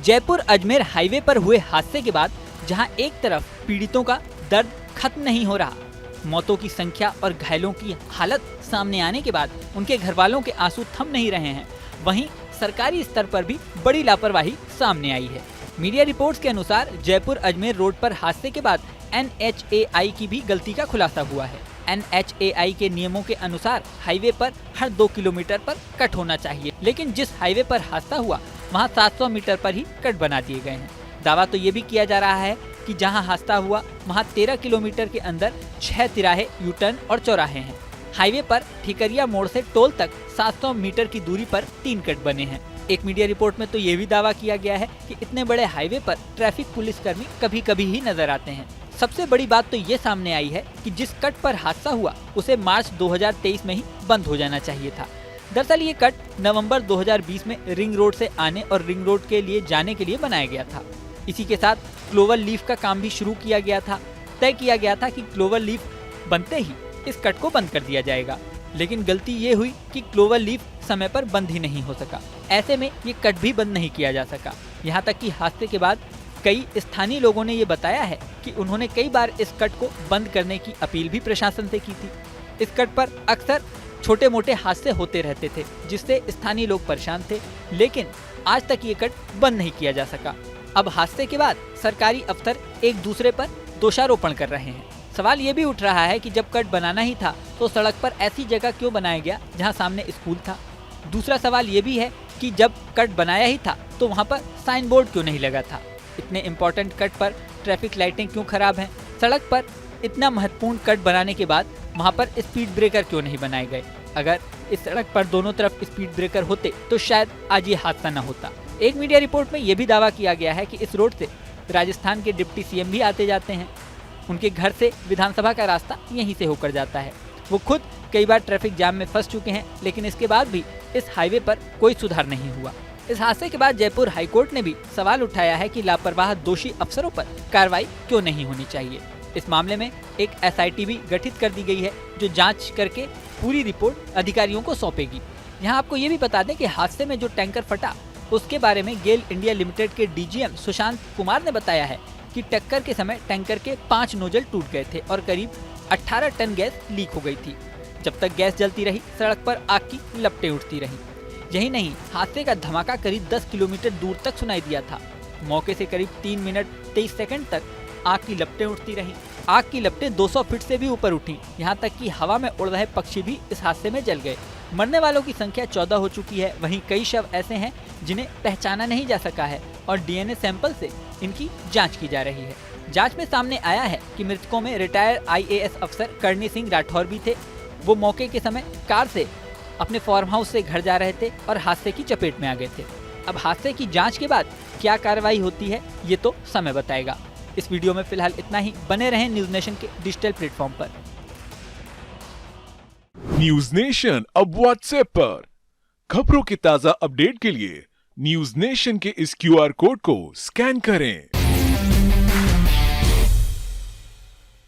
Jaipur Ajmer highway पर हुए हादसे के बाद जहां एक तरफ पीड़ितों का दर्द खत्म नहीं हो रहा, मौतों की संख्या और घायलों की हालत सामने आने के बाद उनके घर वालों के आंसू थम नहीं रहे हैं, वहीं सरकारी स्तर पर भी बड़ी लापरवाही सामने आई है। मीडिया रिपोर्ट्स के अनुसार जयपुर अजमेर रोड पर हादसे के बाद NHAI की भी गलती का खुलासा हुआ है। NHAI के नियमों के अनुसार हाईवे पर हर 2 किलोमीटर पर कट होना चाहिए, लेकिन जिस हाईवे पर हादसा हुआ वहां 700 मीटर पर ही कट बना दिए गए हैं। दावा तो ये भी किया जा रहा है कि जहां हादसा हुआ वहां 13 किलोमीटर के अंदर 6 तिराहे, यू टर्न और चौराहे हैं। हाईवे पर ठिकरिया मोड़ से टोल तक 700 मीटर की दूरी पर 3 कट बने हैं। एक मीडिया रिपोर्ट में तो ये भी दावा किया गया है कि इतने बड़े हाईवे पर ट्रैफिक पुलिसकर्मी कभी कभी ही नजर आते हैं। सबसे बड़ी बात तो ये सामने आई है कि जिस कट पर हादसा हुआ उसे मार्च 2023 में ही बंद हो जाना चाहिए था। दरअसल ये कट नवंबर 2020 में रिंग रोड से आने और रिंग रोड के लिए जाने के लिए बनाया गया था। इसी के साथ क्लोवर लीफ का काम भी शुरू किया गया था। तय किया गया था कि क्लोवर लीफ बनते ही इस कट को बंद कर दिया जाएगा, लेकिन गलती ये हुई कि क्लोवर लीफ समय पर बंद ही नहीं हो सका। ऐसे में ये कट भी बंद नहीं किया जा सका। यहाँ तक कि हादसे के बाद कई स्थानीय लोगों ने ये बताया है कि उन्होंने कई बार इस कट को बंद करने की अपील भी प्रशासन से की थी। इस कट पर अक्सर छोटे मोटे हादसे होते रहते थे, जिससे स्थानीय लोग परेशान थे, लेकिन आज तक ये कट बंद नहीं किया जा सका। अब हादसे के बाद सरकारी अफसर एक दूसरे पर दोषारोपण कर रहे हैं। सवाल ये भी उठ रहा है कि जब कट बनाना ही था तो सड़क पर ऐसी जगह क्यों बनाया गया जहां सामने स्कूल था। दूसरा सवाल ये भी है कि जब कट बनाया ही था तो वहां पर साइन बोर्ड क्यों नहीं लगा था। इतने इम्पोर्टेंट कट पर ट्रैफिक लाइटें क्यों खराब हैं। सड़क पर इतना महत्वपूर्ण कट बनाने के बाद वहां पर स्पीड ब्रेकर क्यों नहीं बनाए गए। अगर इस सड़क पर दोनों तरफ स्पीड ब्रेकर होते तो शायद आज ये हादसा न होता। एक मीडिया रिपोर्ट में यह भी दावा किया गया है कि इस रोड से राजस्थान के डिप्टी CM भी आते जाते हैं। उनके घर से विधानसभा का रास्ता यहीं से होकर जाता है। वो खुद कई बार ट्रैफिक जाम में फंस चुके हैं, लेकिन इसके बाद भी इस हाईवे पर कोई सुधार नहीं हुआ। इस हादसे के बाद जयपुर हाईकोर्ट ने भी सवाल उठाया है कि लापरवाह दोषी अफसरों पर कार्रवाई क्यों नहीं होनी चाहिए। इस मामले में एक SIT भी गठित कर दी गई है जो जांच करके पूरी रिपोर्ट अधिकारियों को सौंपेगी। यहाँ आपको ये भी बता दें कि हादसे में जो टैंकर फटा उसके बारे में गेल इंडिया लिमिटेड के DGM सुशांत कुमार ने बताया है कि टक्कर के समय टैंकर के 5 नोजल टूट गए थे और करीब 18 टन गैस लीक हो गई थी। जब तक गैस जलती रही सड़क पर आग की लपटें उठती रहीं। यही नहीं, हादसे का धमाका करीब 10 किलोमीटर दूर तक सुनाई दिया था। मौके से करीब 3 मिनट 23 सेकंड तक आग की लपटें उठती रहीं। आग की लपटें 200 फीट से भी ऊपर उठी। यहाँ तक कि हवा में उड़ रहे पक्षी भी इस हादसे में जल गए। मरने वालों की संख्या 14 हो चुकी है। वहीं कई शव ऐसे हैं जिन्हें पहचाना नहीं जा सका है और DNA सैंपल से इनकी जांच की जा रही है। जांच में सामने आया है कि मृतकों में रिटायर्ड IAS अफसर करणी सिंह राठौर भी थे। वो मौके के समय कार से अपने फार्म हाउस से घर जा रहे थे और हादसे की चपेट में आ गए थे। अब हादसे की जांच के बाद क्या कार्रवाई होती है ये तो समय बताएगा। इस वीडियो में फिलहाल इतना ही। बने रहें न्यूज नेशन के डिजिटल प्लेटफॉर्म पर। न्यूज नेशन अब WhatsApp पर। खबरों की ताजा अपडेट के लिए न्यूज नेशन के इस QR कोड को स्कैन करें।